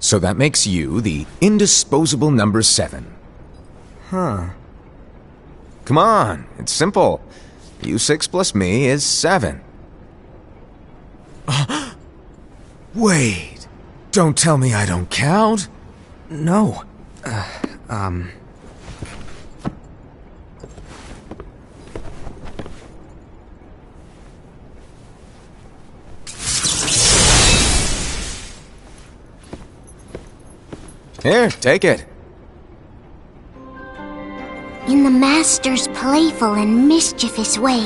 So that makes you the indisposable number 7. Huh. Come on, it's simple. You 6 plus me is 7. Wait, don't tell me I don't count. No. Here, take it. In the Master's playful and mischievous way,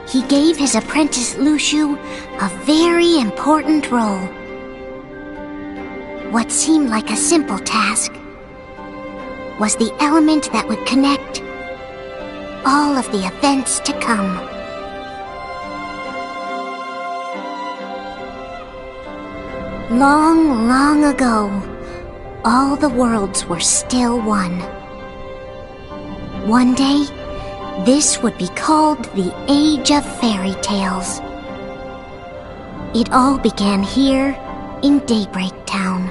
he gave his apprentice Luxu a very important role. What seemed like a simple task was the element that would connect all of the events to come. Long, long ago, all the worlds were still one. One day, this would be called the Age of Fairy Tales. It all began here in Daybreak Town.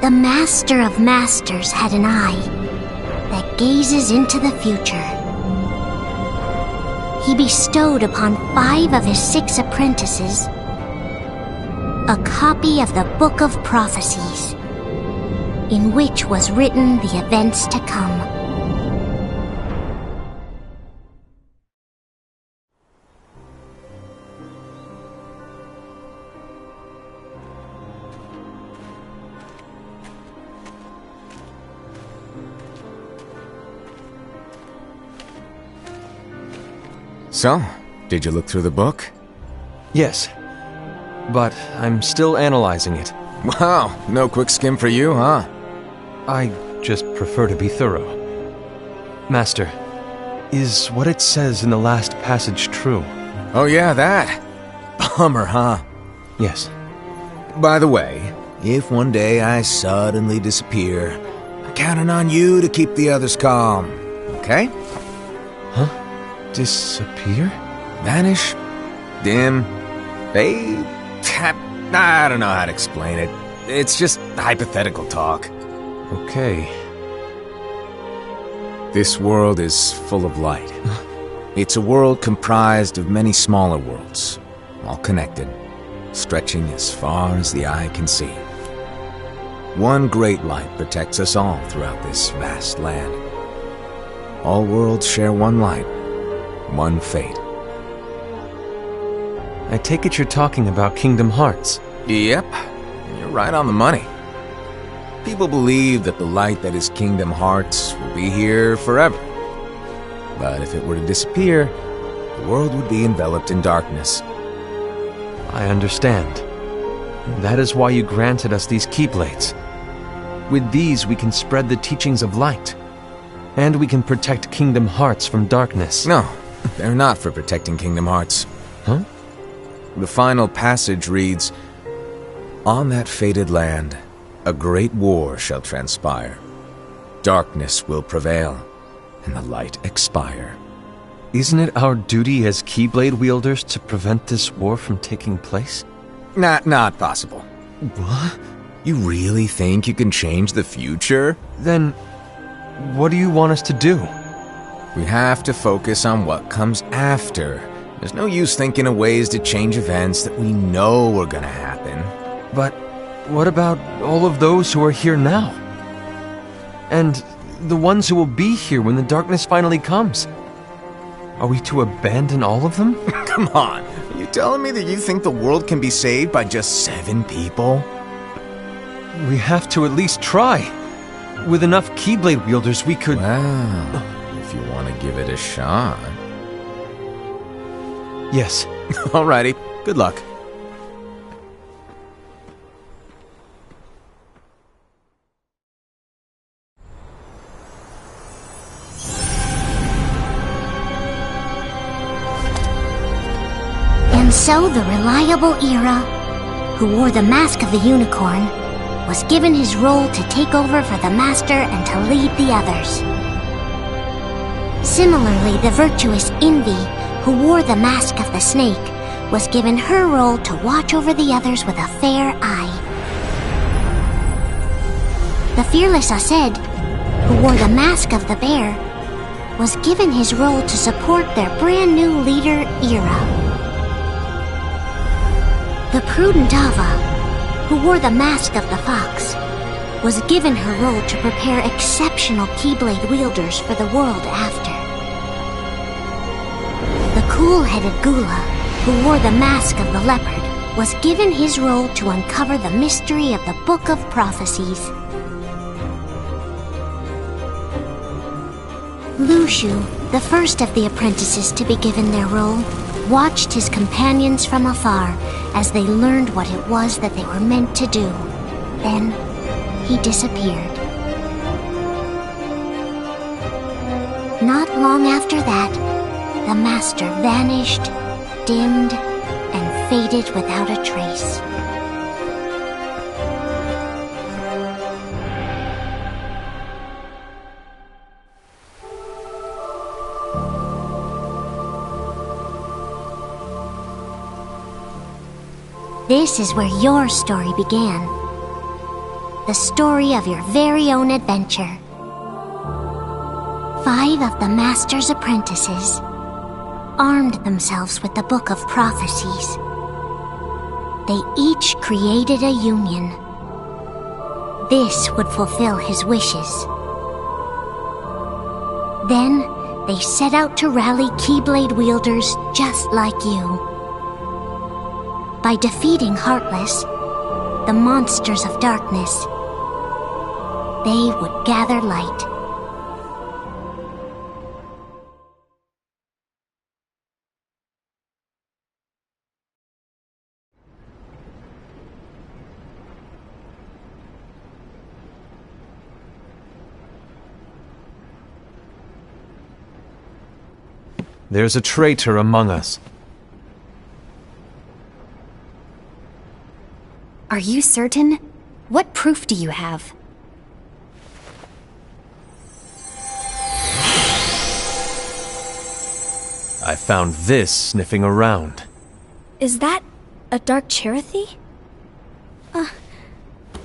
The Master of Masters had an eye that gazes into the future. He bestowed upon 5 of his 6 apprentices a copy of the Book of Prophecies, in which was written the events to come. So, did you look through the book? Yes. But I'm still analyzing it. Wow, no quick skim for you, huh? I just prefer to be thorough. Master, is what it says in the last passage true? Oh yeah, that. Bummer, huh? Yes. By the way, if one day I suddenly disappear, I'm counting on you to keep the others calm, okay? Huh? Disappear? Vanish? Dim? Fade? I don't know how to explain it. It's just hypothetical talk. Okay. This world is full of light. It's a world comprised of many smaller worlds, all connected, stretching as far as the eye can see. One great light protects us all throughout this vast land. All worlds share one light, one fate. I take it you're talking about Kingdom Hearts. Yep, you're right on the money. People believe that the light that is Kingdom Hearts will be here forever. But if it were to disappear, the world would be enveloped in darkness. I understand. That is why you granted us these Keyblades. With these, we can spread the teachings of light. And we can protect Kingdom Hearts from darkness. No, they're not for protecting Kingdom Hearts. Huh? The final passage reads, "On that fated land, a great war shall transpire. Darkness will prevail, and the light expire." Isn't it our duty as Keyblade wielders to prevent this war from taking place? Not possible. What? You really think you can change the future? Then, what do you want us to do? We have to focus on what comes after. There's no use thinking of ways to change events that we know are gonna happen. But what about all of those who are here now? And the ones who will be here when the darkness finally comes? Are we to abandon all of them? Come on, are you telling me that you think the world can be saved by just 7 people? We have to at least try. With enough Keyblade wielders, we could... Well, if you want to give it a shot. Yes. Alrighty, good luck. And so the reliable Era, who wore the mask of the unicorn, was given his role to take over for the Master and to lead the others. Similarly, the virtuous Envy, who wore the mask of the snake, was given her role to watch over the others with a fair eye. The fearless Aseid, who wore the mask of the bear, was given his role to support their brand new leader, Ira. The prudent Ava, who wore the mask of the fox, was given her role to prepare exceptional Keyblade wielders for the world after. The cool-headed Gula, who wore the mask of the leopard, was given his role to uncover the mystery of the Book of Prophecies. Lushu, the first of the apprentices to be given their role, watched his companions from afar as they learned what it was that they were meant to do. Then, he disappeared. Not long after that, the master vanished, dimmed, and faded without a trace. This is where your story began. The story of your very own adventure. 5 of the Master's apprentices armed themselves with the Book of Prophecies. They each created a union. This would fulfill his wishes. Then, they set out to rally Keyblade wielders just like you. By defeating Heartless, the monsters of darkness, they would gather light. There's a traitor among us. Are you certain? What proof do you have? I found this sniffing around. Is that a Dark Chirithy?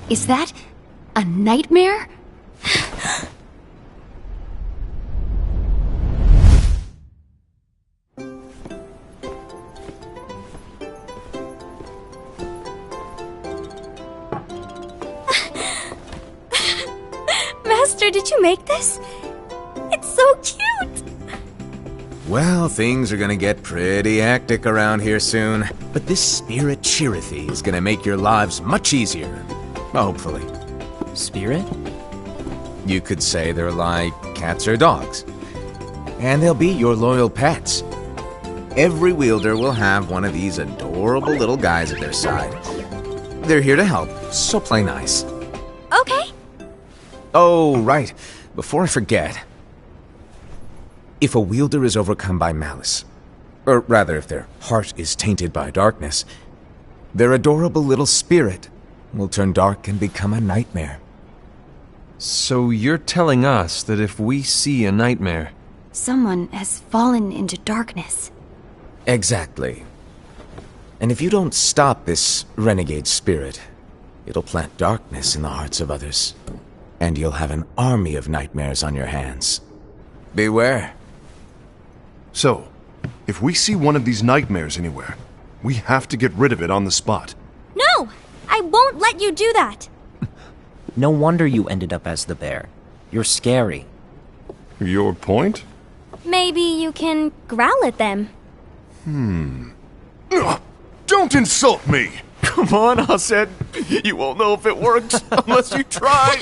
Is that a nightmare? Master, did you make this? It's so cute! Well, things are gonna get pretty hectic around here soon. But this Spirit Chirithy is gonna make your lives much easier. Hopefully. Spirit? You could say they're like cats or dogs. And they'll be your loyal pets. Every wielder will have one of these adorable little guys at their side. They're here to help, so play nice. Okay. Oh, right. Before I forget. If a wielder is overcome by malice, or rather if their heart is tainted by darkness, their adorable little spirit will turn dark and become a nightmare. So you're telling us that if we see a nightmare... Someone has fallen into darkness. Exactly. And if you don't stop this renegade spirit, it'll plant darkness in the hearts of others. And you'll have an army of nightmares on your hands. Beware. So, if we see one of these nightmares anywhere, we have to get rid of it on the spot. No! I won't let you do that! No wonder you ended up as the bear. You're scary. Your point? Maybe you can growl at them. Don't insult me! Come on, Aseid. You won't know if it works unless you try.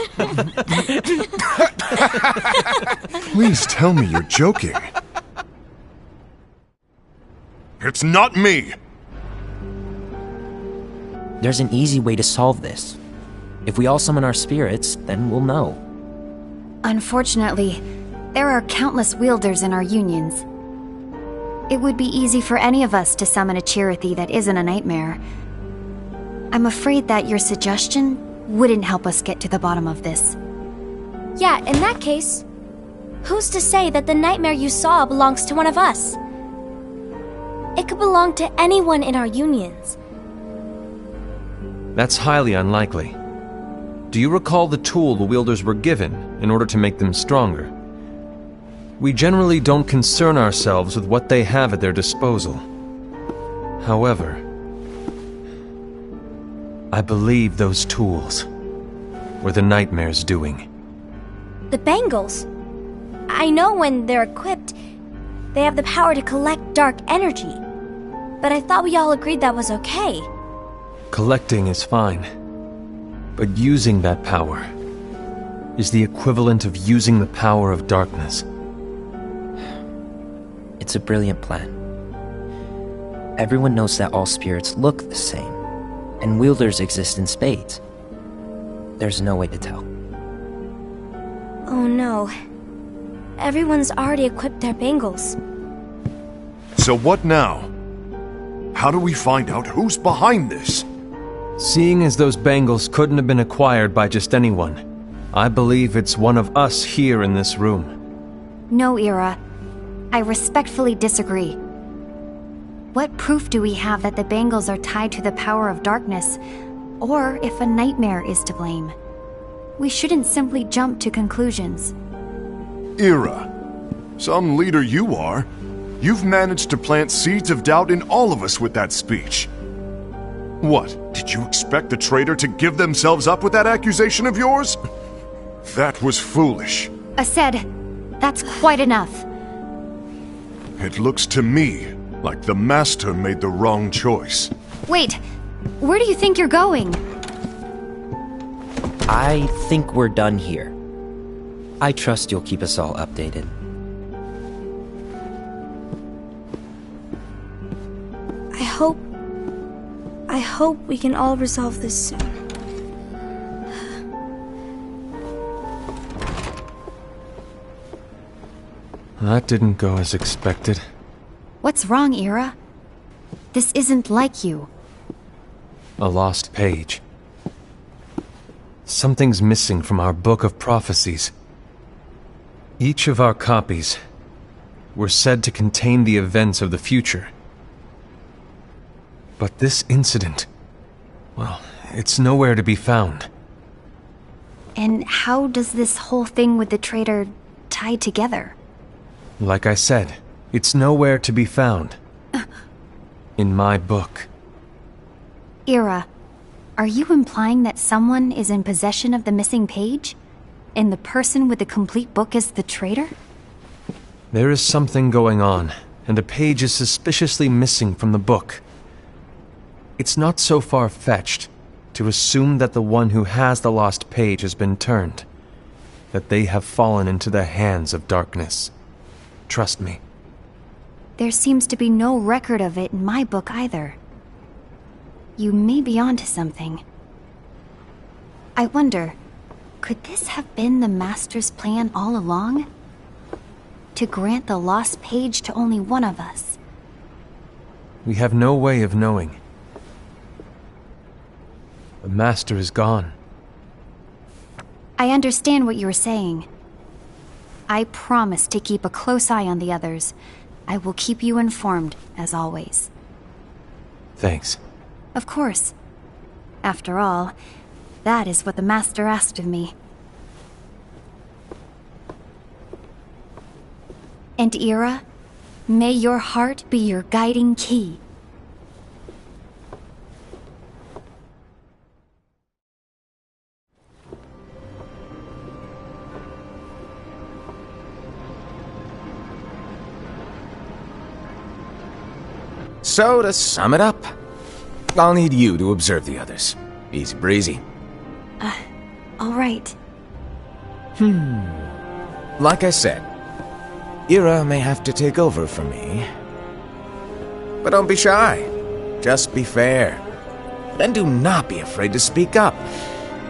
Please tell me you're joking. It's not me! There's an easy way to solve this. If we all summon our spirits, then we'll know. Unfortunately, there are countless wielders in our unions. It would be easy for any of us to summon a Chirithy that isn't a nightmare. I'm afraid that your suggestion wouldn't help us get to the bottom of this. Yeah, in that case, who's to say that the nightmare you saw belongs to one of us? It could belong to anyone in our unions. That's highly unlikely. Do you recall the tool the wielders were given in order to make them stronger? We generally don't concern ourselves with what they have at their disposal. However, I believe those tools were the Nightmare's doing. The bangles. I know when they're equipped, they have the power to collect dark energy. But I thought we all agreed that was okay. Collecting is fine, but using that power is the equivalent of using the power of darkness. It's a brilliant plan. Everyone knows that all spirits look the same, and wielders exist in spades. There's no way to tell. Oh no. Everyone's already equipped their bangles. So what now? How do we find out who's behind this? Seeing as those bangles couldn't have been acquired by just anyone, I believe it's one of us here in this room. No, Ira. I respectfully disagree. What proof do we have that the bangles are tied to the power of darkness, or if a nightmare is to blame? We shouldn't simply jump to conclusions. Ira, some leader you are. You've managed to plant seeds of doubt in all of us with that speech. What, did you expect the traitor to give themselves up with that accusation of yours? That was foolish. Aced, that's quite enough. It looks to me like the Master made the wrong choice. Wait, where do you think you're going? I think we're done here. I trust you'll keep us all updated. I hope we can all resolve this soon. That didn't go as expected. What's wrong, Ira? This isn't like you. A lost page. Something's missing from our book of prophecies. Each of our copies were said to contain the events of the future. But this incident, well, it's nowhere to be found. And how does this whole thing with the traitor tie together? Like I said, it's nowhere to be found. In my book. Ira, are you implying that someone is in possession of the missing page? And the person with the complete book is the traitor? There is something going on, and a page is suspiciously missing from the book. It's not so far-fetched to assume that the one who has the lost page has been turned, that they have fallen into the hands of darkness. Trust me. There seems to be no record of it in my book either. You may be onto something. I wonder, could this have been the Master's plan all along? To grant the lost page to only one of us? We have no way of knowing. The Master is gone. I understand what you're saying. I promise to keep a close eye on the others. I will keep you informed, as always. Thanks. Of course. After all, that is what the Master asked of me. And Ira, may your heart be your guiding key. So, to sum it up, I'll need you to observe the others. Easy breezy. All right. Like I said, Ira may have to take over from me. But don't be shy. Just be fair. And do not be afraid to speak up.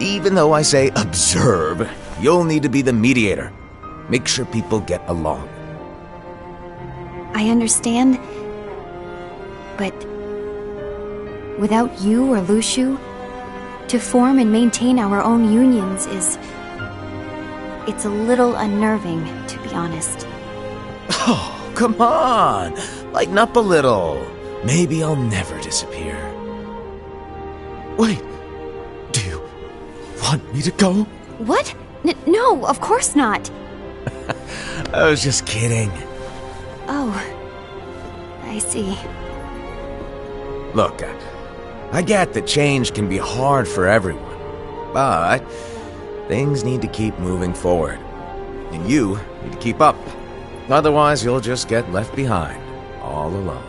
Even though I say observe, you'll need to be the mediator. Make sure people get along. I understand. But without you or Luxu, to form and maintain our own unions it's a little unnerving, to be honest. Oh, come on! Lighten up a little. Maybe I'll never disappear. Wait, do you want me to go? What? No, of course not. I was just kidding. Oh, I see. Look, I get that change can be hard for everyone, but things need to keep moving forward. And you need to keep up. Otherwise, you'll just get left behind, all alone.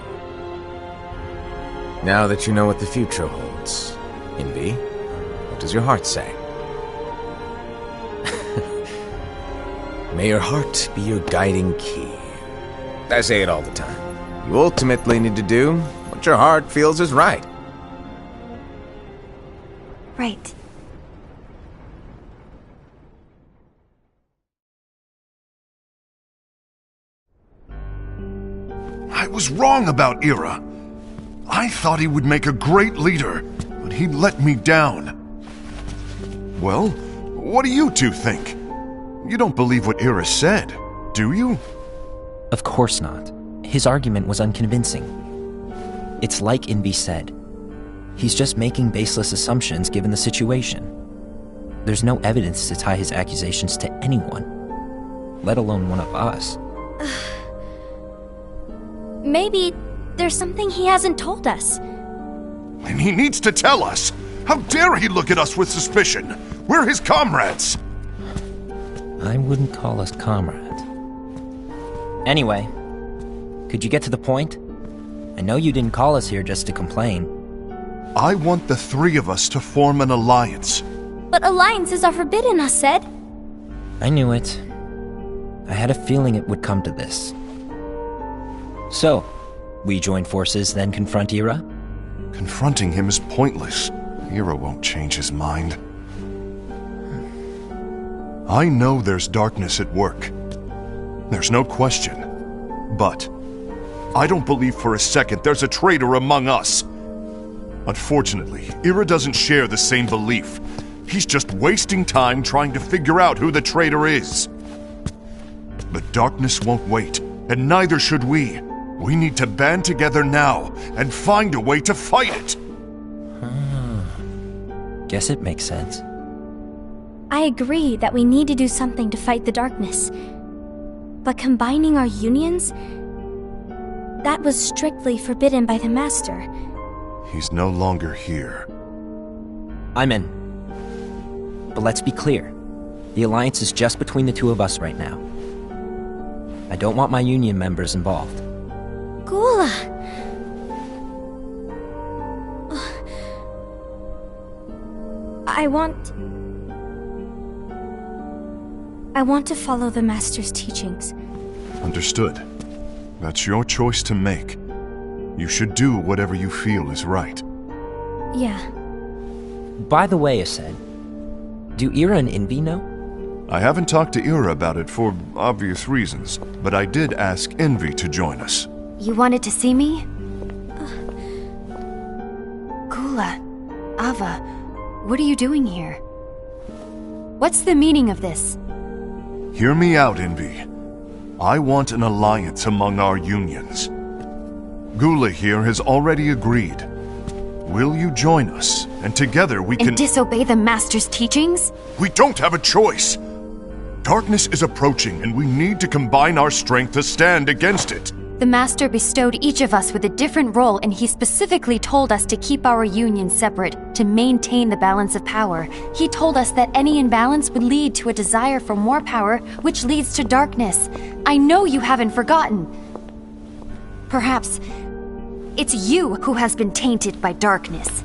Now that you know what the future holds, Envy, what does your heart say? May your heart be your guiding key. I say it all the time. You ultimately need to do what your heart feels is right. Right. I was wrong about Ira. I thought he would make a great leader, but he let me down. Well, what do you two think? You don't believe what Ira said, do you? Of course not. His argument was unconvincing. It's like Envy said. He's just making baseless assumptions given the situation. There's no evidence to tie his accusations to anyone, let alone one of us. Maybe there's something he hasn't told us. And he needs to tell us. How dare he look at us with suspicion? We're his comrades. I wouldn't call us comrades. Anyway, could you get to the point? I know you didn't call us here just to complain. I want the three of us to form an alliance. But alliances are forbidden, us said. I knew it. I had a feeling it would come to this. So, we join forces, then confront Ira? Confronting him is pointless. Ira won't change his mind. I know there's darkness at work. There's no question. But I don't believe for a second there's a traitor among us. Unfortunately, Ira doesn't share the same belief. He's just wasting time trying to figure out who the traitor is. The darkness won't wait, and neither should we. We need to band together now and find a way to fight it. Guess it makes sense. I agree that we need to do something to fight the darkness. But combining our unions? That was strictly forbidden by the Master. He's no longer here. I'm in. But let's be clear. The alliance is just between the two of us right now. I don't want my union members involved. Gula! I want to follow the Master's teachings. Understood. That's your choice to make. You should do whatever you feel is right. Yeah. By the way, Aced, do Ira and Envy know? I haven't talked to Ira about it for obvious reasons, but I did ask Envy to join us. You wanted to see me? Gula, Ava, what are you doing here? What's the meaning of this? Hear me out, Envy. I want an alliance among our unions. Gula here has already agreed. Will you join us? And together we can... And disobey the Master's teachings? We don't have a choice! Darkness is approaching, and we need to combine our strength to stand against it. The Master bestowed each of us with a different role, and he specifically told us to keep our union separate, to maintain the balance of power. He told us that any imbalance would lead to a desire for more power, which leads to darkness. I know you haven't forgotten. Perhaps it's you who has been tainted by darkness.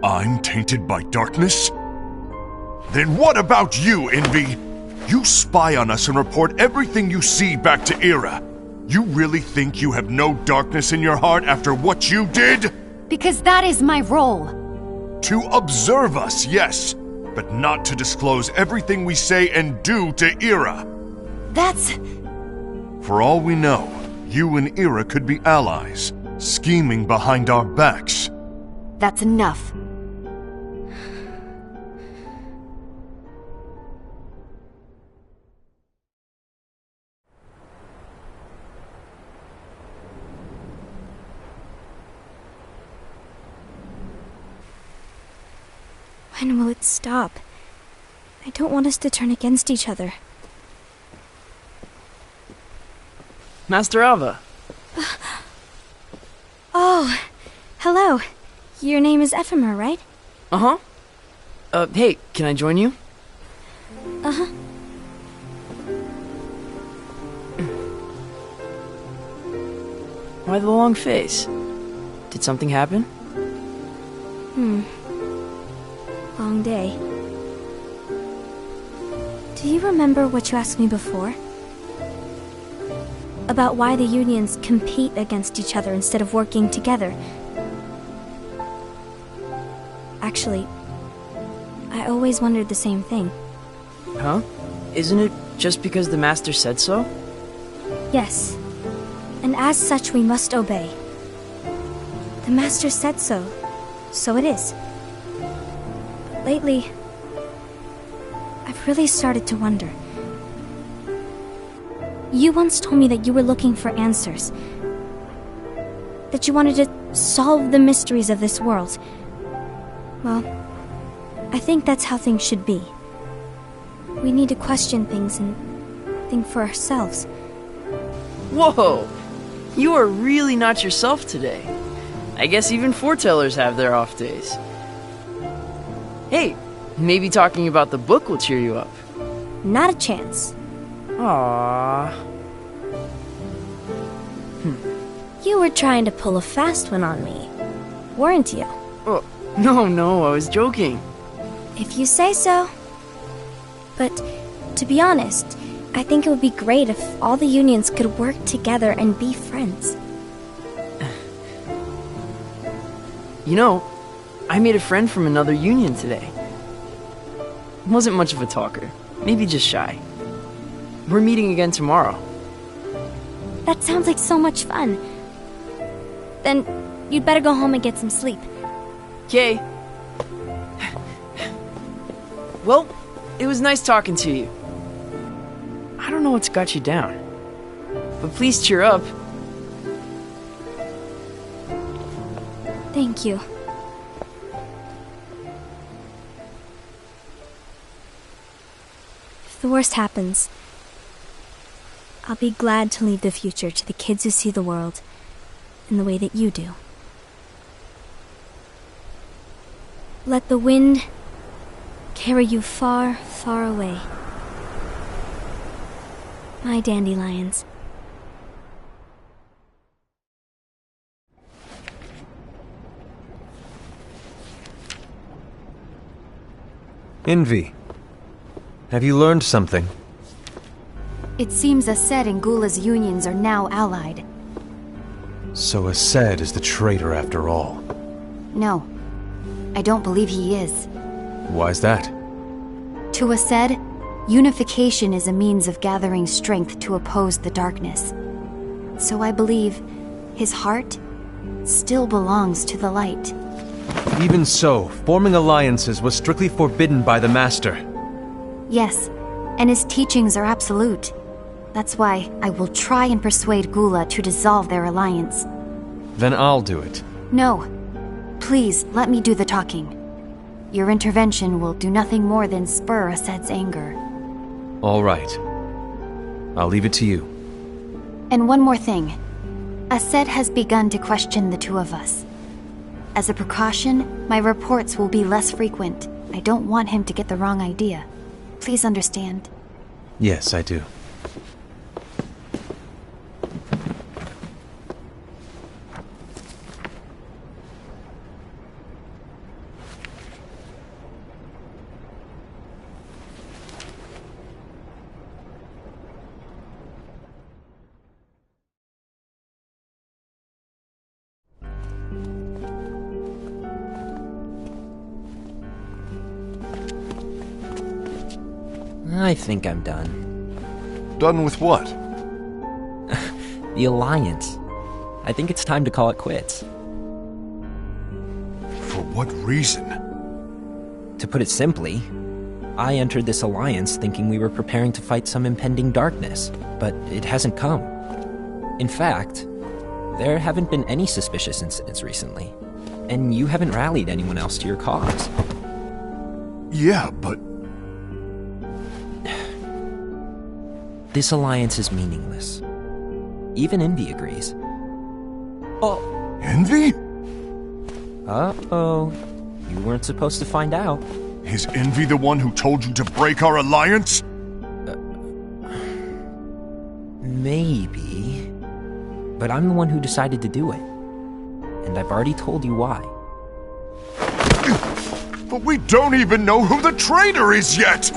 I'm tainted by darkness? Then what about you, Envy? You spy on us and report everything you see back to Ira. You really think you have no darkness in your heart after what you did? Because that is my role. To observe us, yes, but not to disclose everything we say and do to Ira. That's... For all we know, you and Ira could be allies, scheming behind our backs. That's enough. When will it stop? I don't want us to turn against each other. Master Alva. Oh, hello. Your name is Ephemer, right? Uh-huh. Hey, can I join you? Uh-huh. Why the long face? Did something happen? Long day. Do you remember what you asked me before? About why the unions compete against each other instead of working together. Actually, I always wondered the same thing. Huh? Isn't it just because the Master said so? Yes. And as such, we must obey. The Master said so. So it is. But lately, I've really started to wonder. You once told me that you were looking for answers. That you wanted to solve the mysteries of this world. Well, I think that's how things should be. We need to question things and think for ourselves. Whoa! You are really not yourself today. I guess even foretellers have their off days. Hey, maybe talking about the book will cheer you up. Not a chance. Aww. You were trying to pull a fast one on me, weren't you? Oh, no, I was joking. If you say so. But, to be honest, I think it would be great if all the unions could work together and be friends. You know, I made a friend from another union today. Wasn't much of a talker, maybe just shy. We're meeting again tomorrow. That sounds like so much fun. Then, you'd better go home and get some sleep. Okay. Well, it was nice talking to you. I don't know what's got you down, but please cheer up. Thank you. If the worst happens, I'll be glad to leave the future to the kids who see the world in the way that you do. Let the wind carry you far, far away. My dandelions. Envy. Have you learned something? It seems Aced and Gula's unions are now allied. So Aced is the traitor after all. No, I don't believe he is. Why's that? To Aced, unification is a means of gathering strength to oppose the darkness. So I believe his heart still belongs to the light. Even so, forming alliances was strictly forbidden by the Master. Yes, and his teachings are absolute. That's why I will try and persuade Gula to dissolve their alliance. Then I'll do it. No. Please, let me do the talking. Your intervention will do nothing more than spur Aced's anger. All right. I'll leave it to you. And one more thing. Aced has begun to question the two of us. As a precaution, my reports will be less frequent. I don't want him to get the wrong idea. Please understand. Yes, I do. I think I'm done. Done with what? The Alliance. I think it's time to call it quits. For what reason? To put it simply, I entered this alliance thinking we were preparing to fight some impending darkness, but it hasn't come. In fact, there haven't been any suspicious incidents recently, and you haven't rallied anyone else to your cause. Yeah, but... This alliance is meaningless. Even Envy agrees. Oh. Envy? Uh-oh. You weren't supposed to find out. Is Envy the one who told you to break our alliance? Maybe. But I'm the one who decided to do it. And I've already told you why. But we don't even know who the traitor is yet!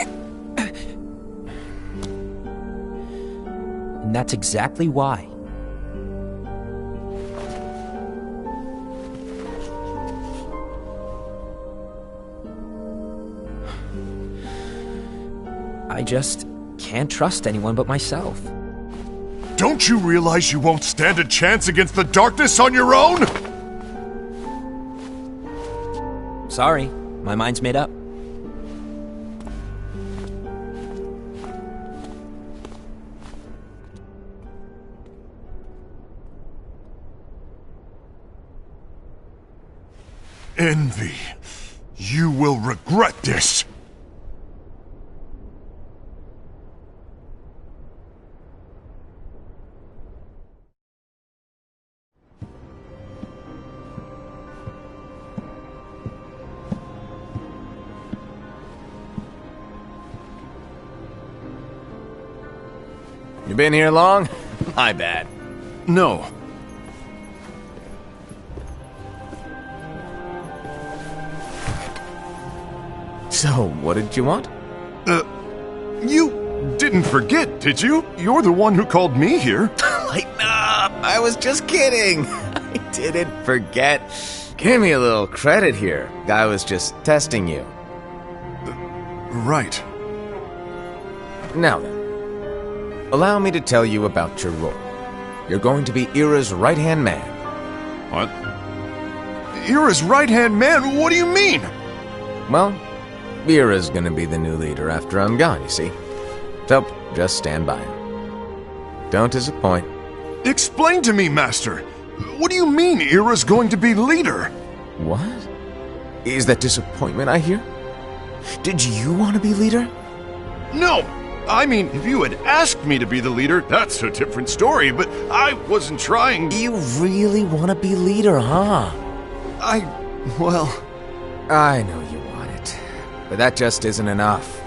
And that's exactly why. I just can't trust anyone but myself. Don't you realize you won't stand a chance against the darkness on your own? Sorry, my mind's made up. Envy, you will regret this. You been here long? My bad. No. So, what did you want? You didn't forget, did you? You're the one who called me here. Lighten up! I was just kidding! I didn't forget. Give me a little credit here. I was just testing you. Right. Now then, allow me to tell you about your role. You're going to be Ira's right-hand man. What? Ira's right-hand man? What do you mean? Well, Ira's gonna be the new leader after I'm gone, you see. So, just stand by. Don't disappoint. Explain to me, Master. What do you mean Ira's going to be leader? What? Is that disappointment I hear? Did you want to be leader? No! I mean, if you had asked me to be the leader, that's a different story, but I wasn't trying... You really want to be leader, huh? Well... I know you want it, but that just isn't enough.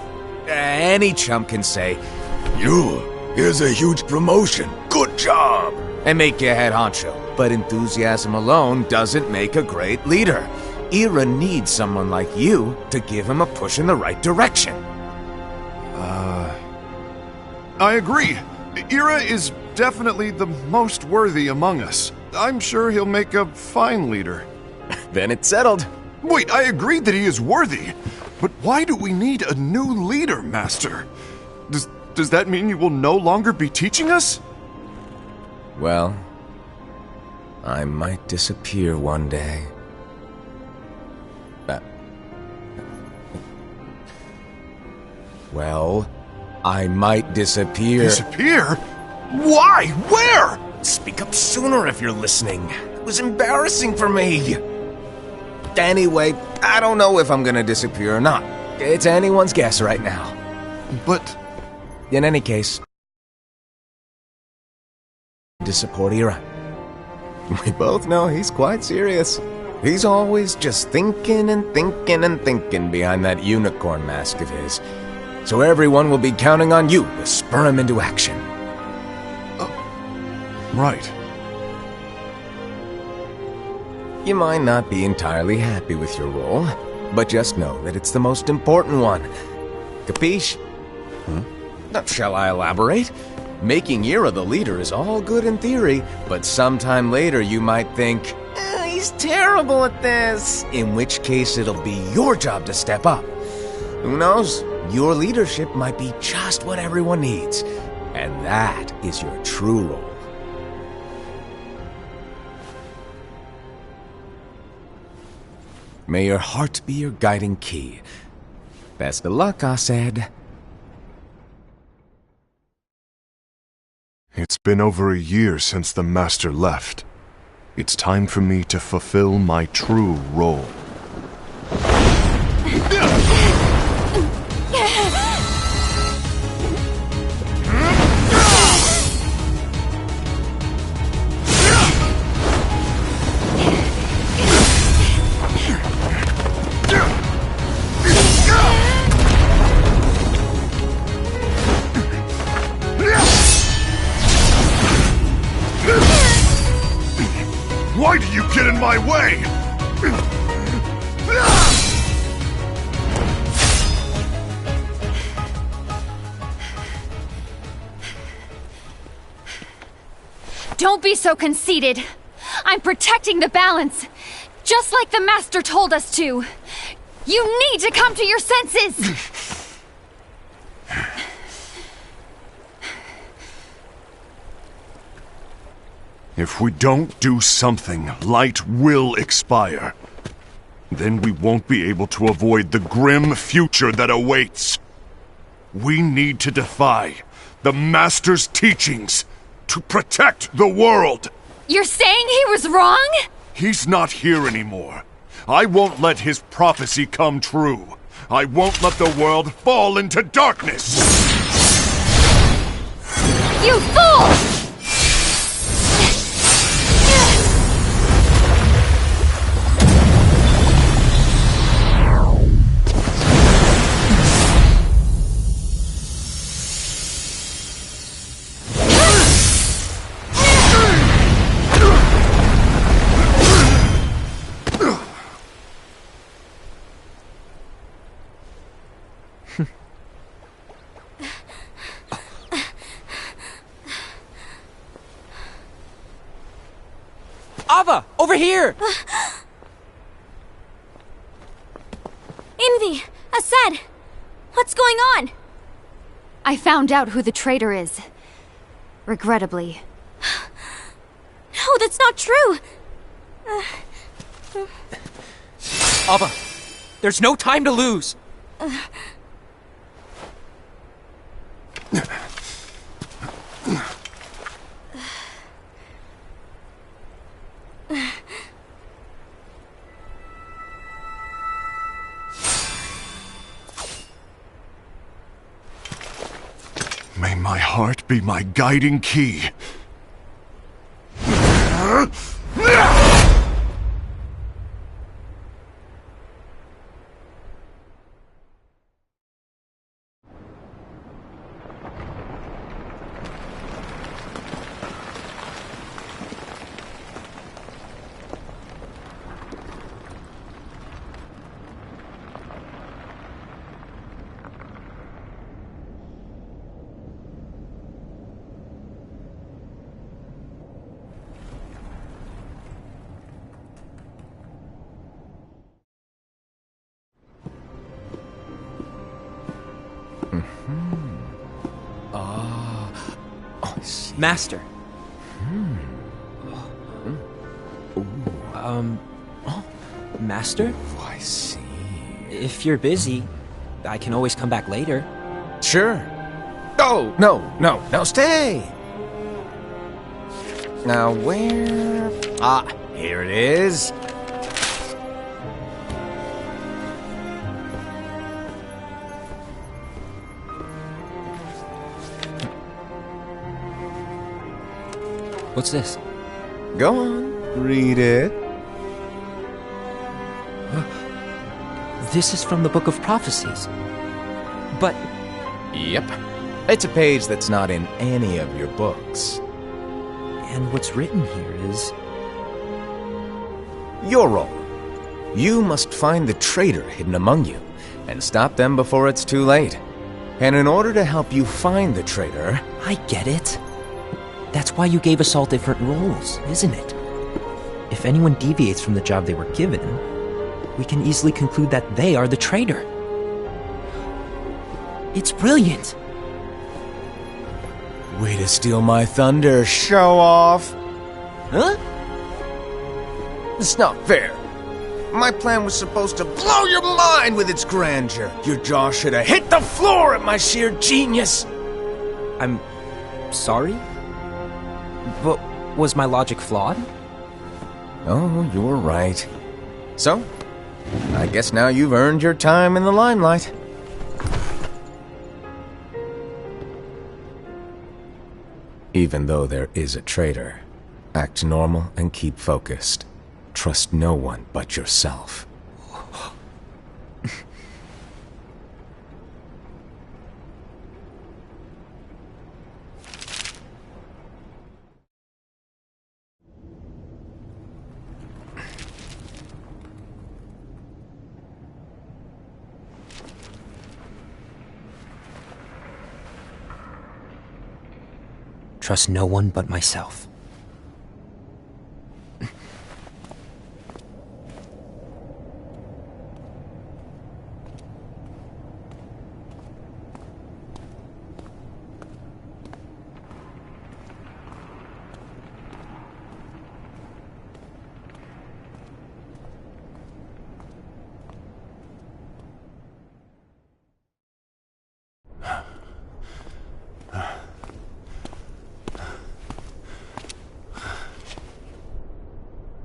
Any chump can say, here's a huge promotion, good job, and make you head honcho. But enthusiasm alone doesn't make a great leader. Ira needs someone like you to give him a push in the right direction. I agree. Ira is definitely the most worthy among us. I'm sure he'll make a fine leader. Then it's settled. Wait, I agree that he is worthy. But why do we need a new leader, Master? Does that mean you will no longer be teaching us? Well, I might disappear one day. Well, I might disappear. Disappear? Why? Where? Speak up sooner if you're listening. It was embarrassing for me. Anyway, I don't know if I'm gonna disappear or not. It's anyone's guess right now. But... In any case, to support Ira. We both know he's quite serious. He's always just thinking and thinking and thinking behind that unicorn mask of his. So everyone will be counting on you to spur him into action. Right. You might not be entirely happy with your role, but just know that it's the most important one. Capiche? Shall I elaborate? Making Ira the leader is all good in theory, but sometime later you might think, he's terrible at this, in which case it'll be your job to step up. Who knows? Your leadership might be just what everyone needs, and that is your true role. May your heart be your guiding key. Best of luck, Asaad. It's been over a year since the Master left. It's time for me to fulfill my true role. Why do you get in my way? Don't be so conceited. I'm protecting the balance, just like the Master told us to. You need to come to your senses! If we don't do something, light will expire. Then we won't be able to avoid the grim future that awaits. We need to defy the Master's teachings to protect the world. You're saying he was wrong? He's not here anymore. I won't let his prophecy come true. I won't let the world fall into darkness. You fool! Ava, over here! Envy! Aced! What's going on? I found out who the traitor is. Regrettably. No, that's not true! Ava, there's no time to lose! May my heart be my guiding key. Master. Master? Oh, I see. If you're busy, I can always come back later. Sure. Oh, no, stay! Now where... Ah, here it is. What's this? Go on, read it. This is from the Book of Prophecies. But... Yep. It's a page that's not in any of your books. And what's written here is... Your role. You must find the traitor hidden among you, and stop them before it's too late. And in order to help you find the traitor... I get it. That's why you gave us all different roles, isn't it? If anyone deviates from the job they were given, we can easily conclude that they are the traitor. It's brilliant! Way to steal my thunder, show off! Huh? It's not fair. My plan was supposed to blow your mind with its grandeur. Your jaw should have hit the floor at my sheer genius! I'm... sorry? But was my logic flawed? Oh, you're right. So, I guess now you've earned your time in the limelight. Even though there is a traitor, act normal and keep focused. Trust no one but yourself. Trust no one but myself.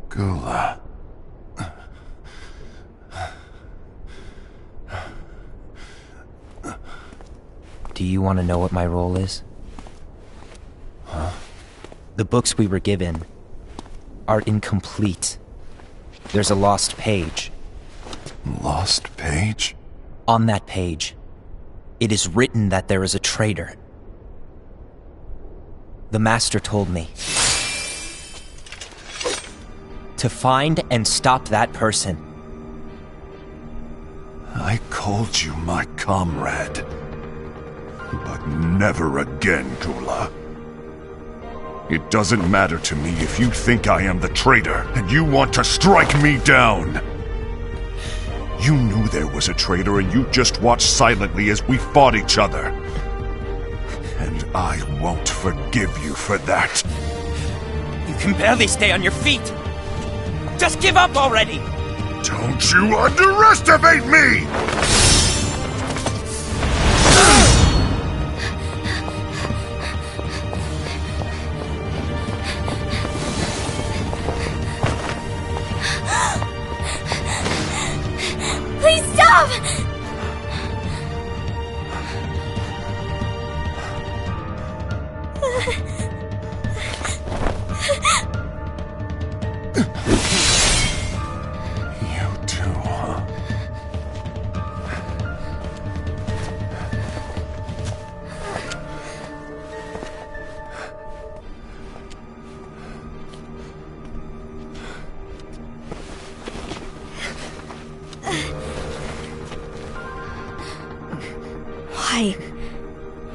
Gula. Do you want to know what my role is? Huh? The books we were given are incomplete. There's a lost page. Lost page? On that page, it is written that there is a traitor. The Master told me to find and stop that person. I called you my comrade. But never again, Gula. It doesn't matter to me if you think I am the traitor and you want to strike me down. You knew there was a traitor and you just watched silently as we fought each other. And I won't forgive you for that. You can barely stay on your feet. Just give up already! Don't you underestimate me! Please stop! You too, huh?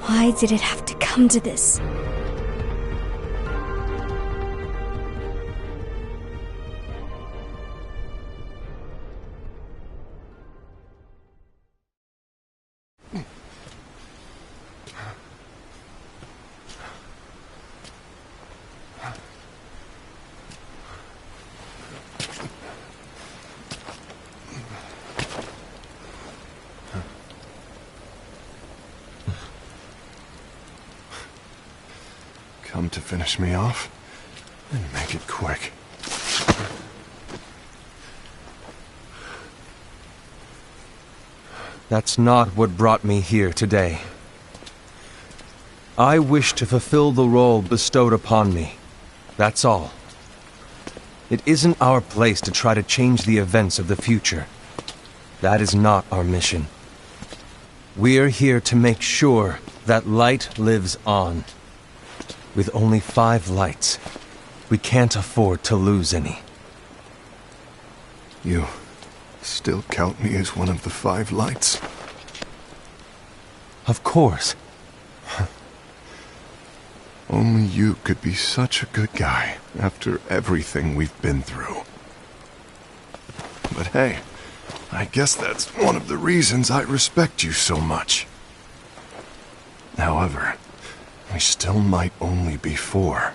Why did it have to come to this? Come to finish me off? And make it quick. That's not what brought me here today. I wish to fulfill the role bestowed upon me. That's all. It isn't our place to try to change the events of the future. That is not our mission. We're here to make sure that light lives on. With only 5 lights, we can't afford to lose any. You still count me as one of the 5 lights? Of course. Only you could be such a good guy after everything we've been through. But hey, I guess that's one of the reasons I respect you so much. However, we still might only be 4.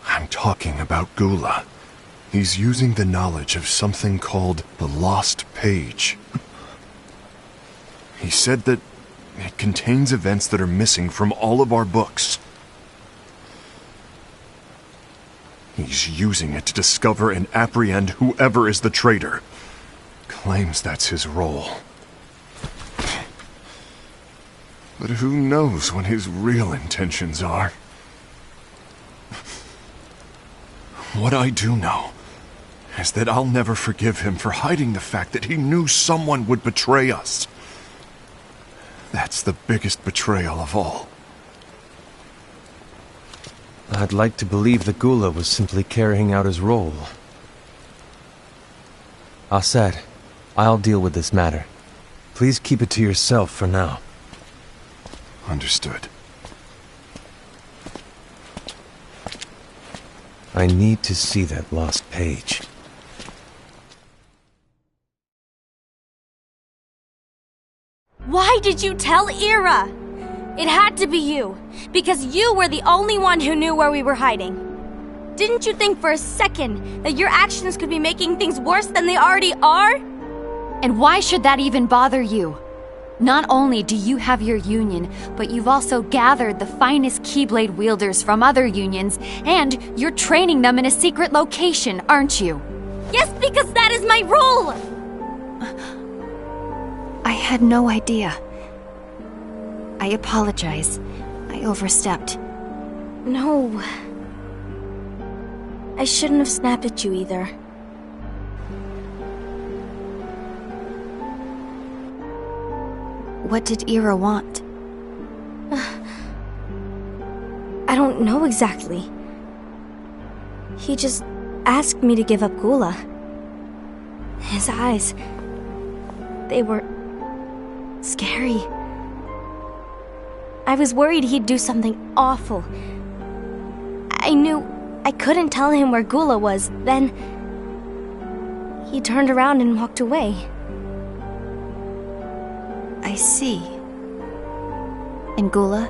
I'm talking about Gula. He's using the knowledge of something called the Lost Page. He said that it contains events that are missing from all of our books. He's using it to discover and apprehend whoever is the traitor. Claims that's his role. But who knows what his real intentions are? What I do know is that I'll never forgive him for hiding the fact that he knew someone would betray us. That's the biggest betrayal of all. I'd like to believe that Gula was simply carrying out his role. Aset, I'll deal with this matter. Please keep it to yourself for now. Understood. I need to see that lost page. Why did you tell Ira? It had to be you, because you were the only one who knew where we were hiding. Didn't you think for a second that your actions could be making things worse than they already are? And why should that even bother you? Not only do you have your union, but you've also gathered the finest Keyblade wielders from other unions, and you're training them in a secret location, aren't you? Yes, because that is my role! I had no idea. I apologize. I overstepped. No. I shouldn't have snapped at you either. What did Ira want? I don't know exactly. He just asked me to give up Gula. His eyes... they were... scary. I was worried he'd do something awful. I knew I couldn't tell him where Gula was. Then... he turned around and walked away. I see. And Gula?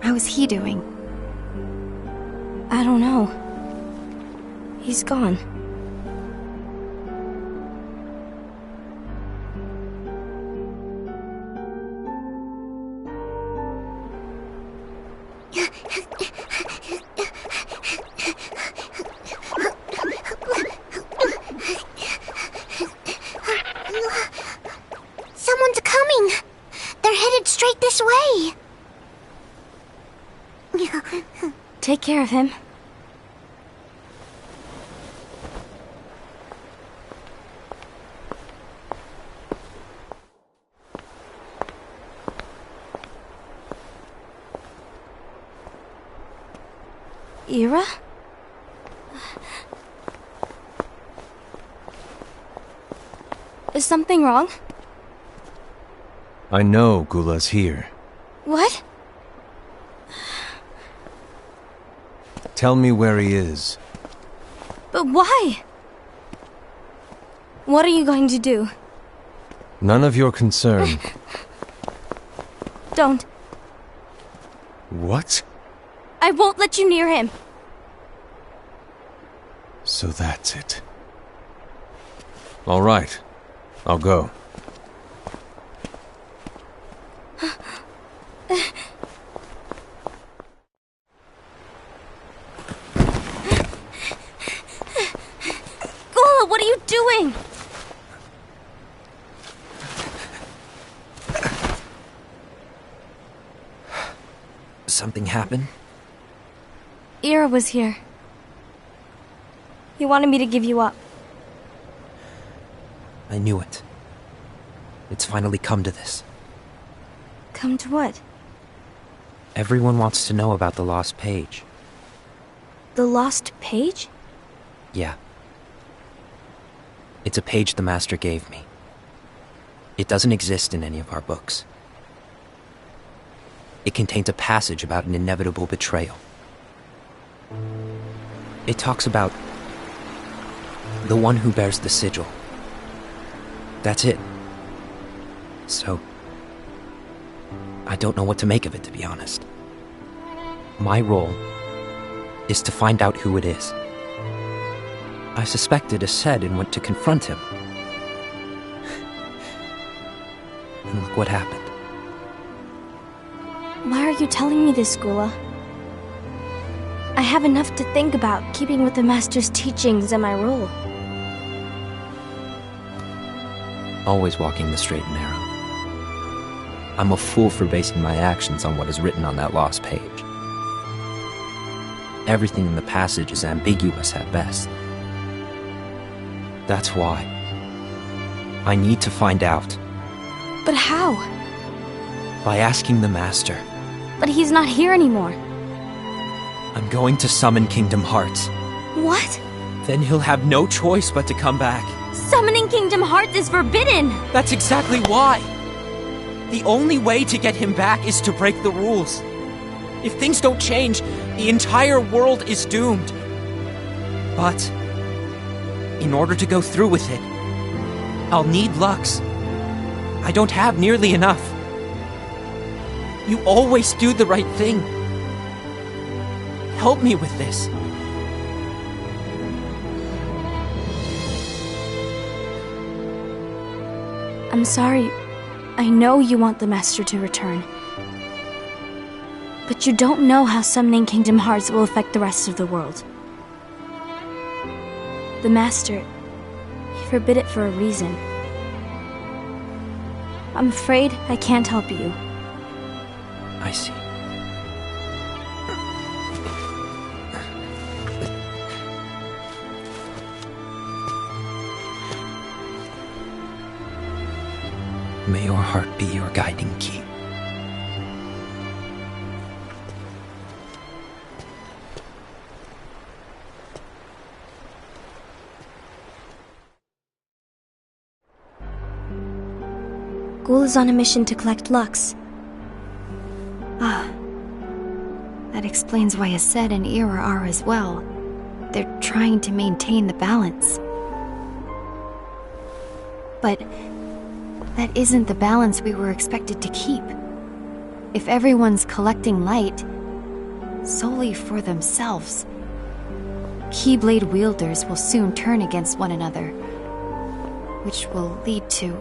How is he doing? I don't know. He's gone. Someone's coming! They're headed straight this way! Take care of him. Ira? Is something wrong? I know Gula's here. What? Tell me where he is. But why? What are you going to do? None of your concern. Don't. What? I won't let you near him. So that's it. All right. I'll go. Gula, what are you doing? Something happened? Ira was here. He wanted me to give you up. I knew it. It's finally come to this. Come to what? Everyone wants to know about the lost page. The lost page? Yeah. It's a page the Master gave me. It doesn't exist in any of our books. It contains a passage about an inevitable betrayal. It talks about the one who bears the sigil. That's it. So, I don't know what to make of it, to be honest. My role is to find out who it is. I suspected Aced and went to confront him. And look what happened. Why are you telling me this, Gula? I have enough to think about, keeping with the Master's teachings and my role. Always walking the straight and narrow. I'm a fool for basing my actions on what is written on that lost page. Everything in the passage is ambiguous at best. That's why I need to find out. But how? By asking the Master. But he's not here anymore. I'm going to summon Kingdom Hearts. What? Then he'll have no choice but to come back. Summoning Kingdom Hearts is forbidden! That's exactly why! The only way to get him back is to break the rules. If things don't change, the entire world is doomed. But in order to go through with it, I'll need Lux. I don't have nearly enough. You always do the right thing. Help me with this. I'm sorry. I know you want the Master to return. But you don't know how summoning Kingdom Hearts will affect the rest of the world. The Master, he forbid it for a reason. I'm afraid I can't help you. I see. May your heart be your guiding key. Ghoul is on a mission to collect Lux. That explains why Aced and Ira are as well. They're trying to maintain the balance. But that isn't the balance we were expected to keep. If everyone's collecting light solely for themselves, Keyblade wielders will soon turn against one another, which will lead to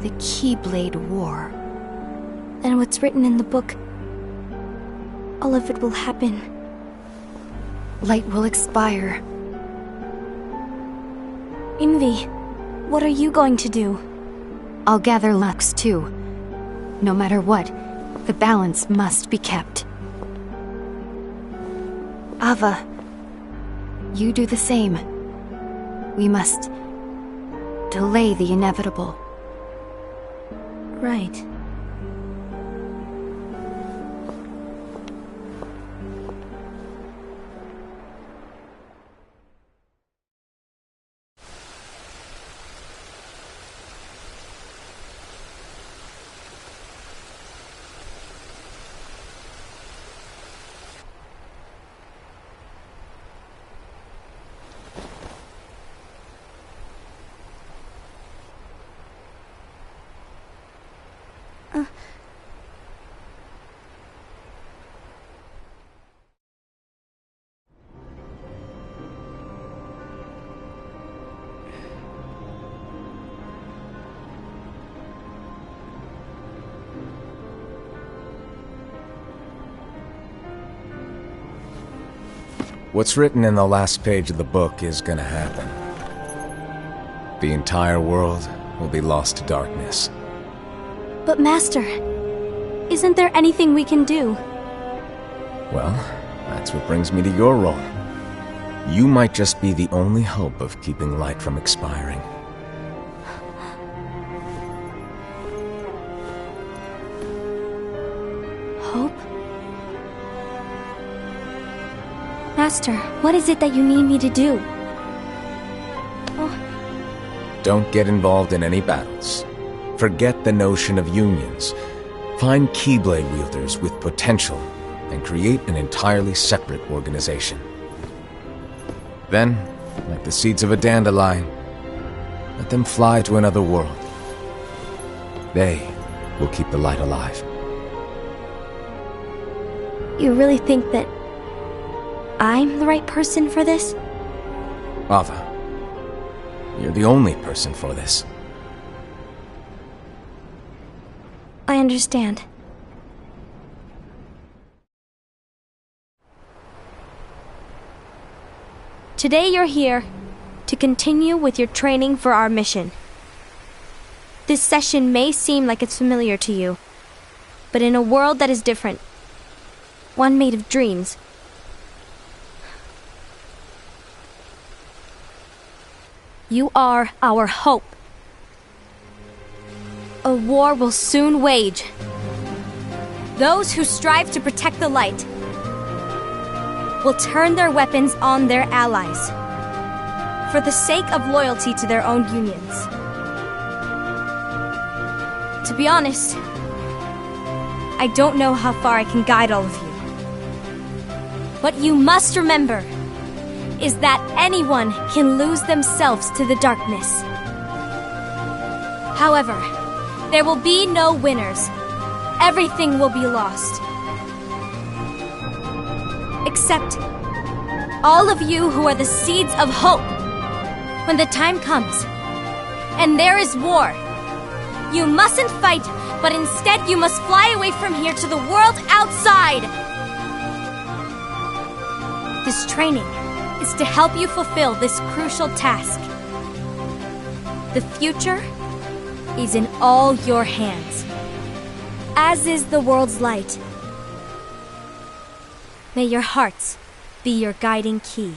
the Keyblade War. And what's written in the book, all of it will happen. Light will expire. Envy, what are you going to do? I'll gather Lux too. No matter what, the balance must be kept. Ava, you do the same. We must delay the inevitable. Right. What's written in the last page of the book is gonna happen. The entire world will be lost to darkness. But Master, isn't there anything we can do? Well, that's what brings me to your role. You might just be the only hope of keeping light from expiring. Hope? Master, what is it that you need me to do? Don't get involved in any battles. Forget the notion of unions. Find Keyblade wielders with potential and create an entirely separate organization. Then, like the seeds of a dandelion, let them fly to another world. They will keep the light alive. You really think that I'm the right person for this? Ava, you're the only person for this. I understand. Today you're here to continue with your training for our mission. This session may seem like it's familiar to you, but in a world that is different, one made of dreams, you are our hope. A war will soon wage. Those who strive to protect the light will turn their weapons on their allies for the sake of loyalty to their own unions. To be honest, I don't know how far I can guide all of you. But you must remember, is that anyone can lose themselves to the darkness. However, there will be no winners. Everything will be lost. Except all of you who are the seeds of hope. When the time comes, and there is war, you mustn't fight, but instead you must fly away from here to the world outside. This training is to help you fulfill this crucial task. The future is in all your hands, as is the world's light. May your hearts be your guiding key.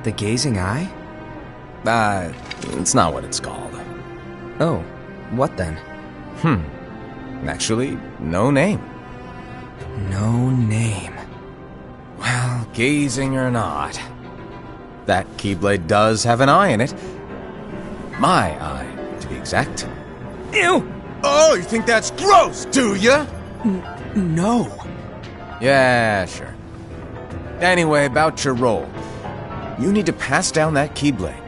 The Gazing Eye? It's not what it's called. Oh, what then? Actually, no name. No name. Well, gazing or not, that Keyblade does have an eye in it. My eye, to be exact. Ew! Oh, you think that's gross, do ya? No. Yeah, sure. Anyway, about your role. You need to pass down that Keyblade.